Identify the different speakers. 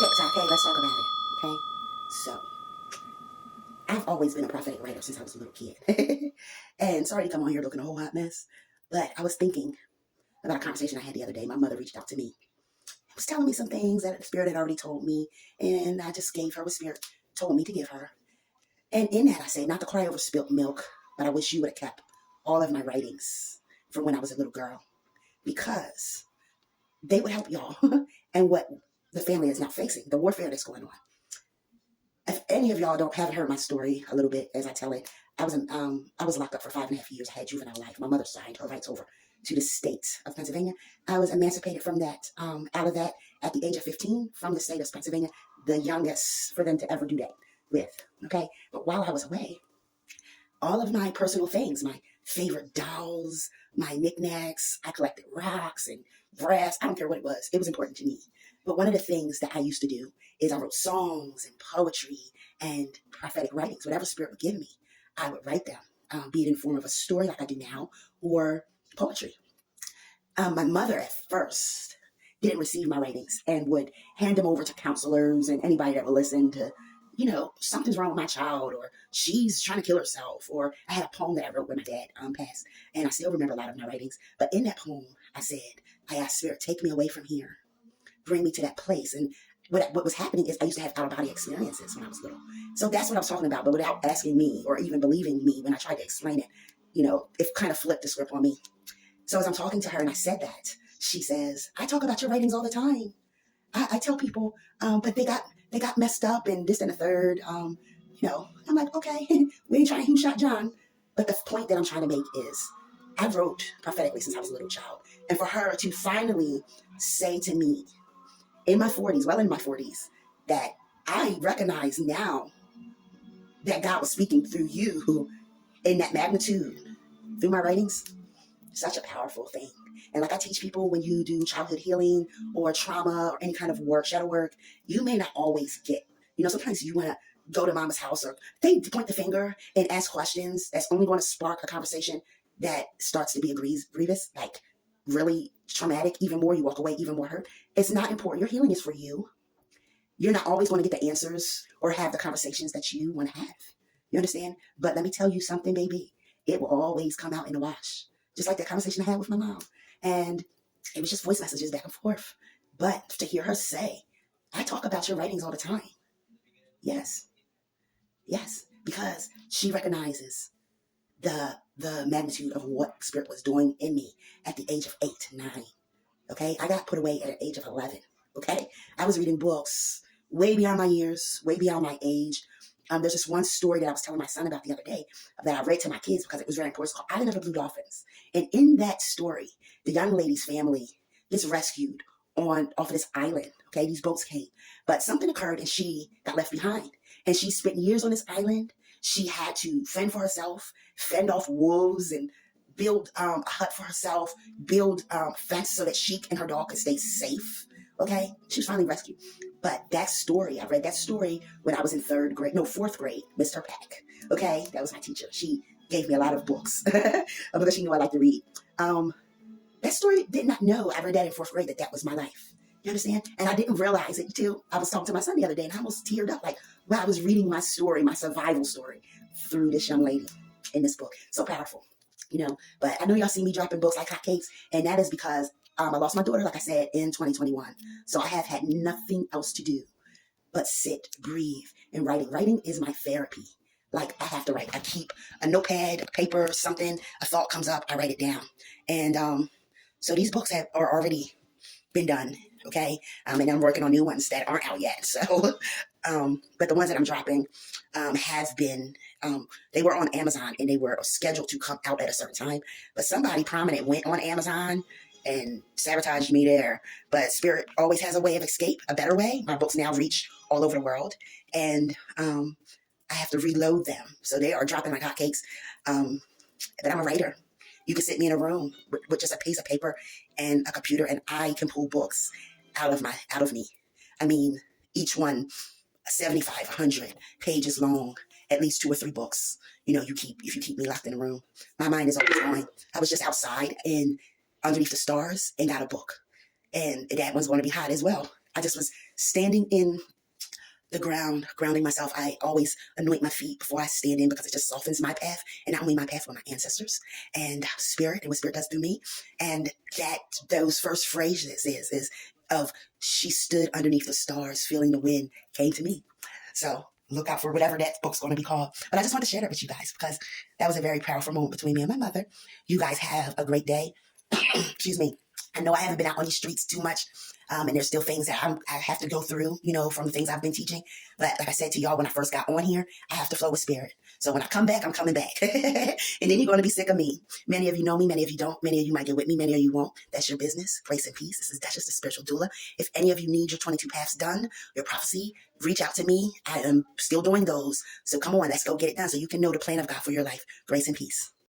Speaker 1: Okay, let's talk about it. Okay, so I've always been a prophetic writer since I was a little kid. And sorry to come on here looking a whole hot mess, but I was thinking about a conversation I had the other day. My mother reached out to me, was telling me some things that the Spirit had already told me, and I just gave her what Spirit told me to give her. And in that, I said, not to cry over spilt milk, but I wish you would have kept all of my writings from when I was a little girl, because they would help y'all and what the family is now facing, the warfare that's going on. If any of y'all haven't heard my story a little bit as I tell it, I was locked up for 5.5 years. I had juvenile life. My mother signed her rights over to the state of Pennsylvania. I was emancipated from that, out of that at the age of 15 from the state of Pennsylvania, the youngest for them to ever do that with. Okay, but while I was away, all of my personal things, my favorite dolls, my knickknacks, I collected rocks and brass. I don't care what it was important to me. But one of the things that I used to do is I wrote songs and poetry and prophetic writings. Whatever Spirit would give me, I would write them, be it in form of a story like I do now or poetry. My mother at first didn't receive my writings and would hand them over to counselors and anybody that would listen to, something's wrong with my child, or she's trying to kill herself, or I had a poem that I wrote when my dad passed, and I still remember a lot of my writings. But in that poem, I asked Spirit, take me away from here, bring me to that place. And what was happening is I used to have out-of-body experiences when I was little. So that's what I was talking about, but without asking me or even believing me when I tried to explain it, it kind of flipped the script on me. So as I'm talking to her and I said that, she says, I talk about your writings all the time. I tell people, but they got messed up and this and the third. I'm like, okay, we ain't trying who shot John. But the point that I'm trying to make is I wrote prophetically since I was a little child. And for her to finally say to me in my 40s, well in my 40s, that I recognize now that God was speaking through you in that magnitude through my writings, such a powerful thing. And like I teach people, when you do childhood healing or trauma or any kind of work, shadow work, you may not always get, sometimes you want to go to mama's house or they point the finger and ask questions that's only going to spark a conversation that starts to be grievous, like really traumatic, even more, you walk away even more hurt. It's not important. Your healing is for you. You're not always going to get the answers or have the conversations that you want to have. You understand? But let me tell you something, baby. It will always come out in the wash. Just like that conversation I had with my mom. And it was just voice messages back and forth. But to hear her say, I talk about your writings all the time. Yes. Yes. Because she recognizes the magnitude of what Spirit was doing in me at the age of 8, 9. Okay? I got put away at the age of 11. Okay? I was reading books way beyond my years, way beyond my age. There's this one story that I was telling my son about the other day that I read to my kids because it was very important. It's called Island of the Blue Dolphins. And in that story, the young lady's family gets rescued off of this island. Okay, these boats came. But something occurred and she got left behind. And she spent years on this island. She had to fend for herself, fend off wolves, and build a hut for herself, build fence so that she and her dog could stay safe. Okay, she was finally rescued. But that story, I read that story when I was in fourth grade, Mr. Peck. Okay, that was my teacher. She gave me a lot of books because she knew I liked to read. That story, did not know, I read that in fourth grade, that was my life. You understand? And I didn't realize it until I was talking to my son the other day and I almost teared up. Like, wow, I was reading my story, my survival story through this young lady in this book. So powerful, But I know y'all see me dropping books like hotcakes, and that is because I lost my daughter, like I said, in 2021. So I have had nothing else to do but sit, breathe, and writing. Writing is my therapy. Like, I have to write. I keep a notepad, paper, something, a thought comes up, I write it down. And so these books are already been done, okay? And I'm working on new ones that aren't out yet. So, but the ones that I'm dropping have been, they were on Amazon and they were scheduled to come out at a certain time. But somebody prominent went on Amazon and sabotaged me there. But Spirit always has a way of escape, a better way. My books now reach all over the world. And I have to reload them. So they are dropping like hotcakes. But I'm a writer. You can sit me in a room with just a piece of paper and a computer, and I can pull books out of me. I mean, each one 75, 100 pages long, at least 2 or 3 books. If you keep me locked in a room, my mind is always going. I was just outside and underneath the stars and got a book, and that one's going to be hot as well. I just was standing in the ground, grounding myself. I always anoint my feet before I stand in because it just softens my path, and not only my path, but my ancestors and spirit, and what spirit does through me. And that those first phrases is of she stood underneath the stars, feeling the wind, came to me. So look out for whatever that book's going to be called. But I just want to share that with you guys because that was a very powerful moment between me and my mother. You guys have a great day. Excuse me. I know I haven't been out on these streets too much, and there's still things that I have to go through, from the things I've been teaching. But like I said to y'all when I first got on here, I have to flow with spirit. So when I come back, I'm coming back. And then you're going to be sick of me. Many of you know me, many of you don't. Many of you might get with me, many of you won't. That's your business. Grace and peace. That's just a spiritual doula. If any of you need your 22 paths done, your prophecy, reach out to me. I am still doing those. So come on, let's go get it done so you can know the plan of God for your life. Grace and peace.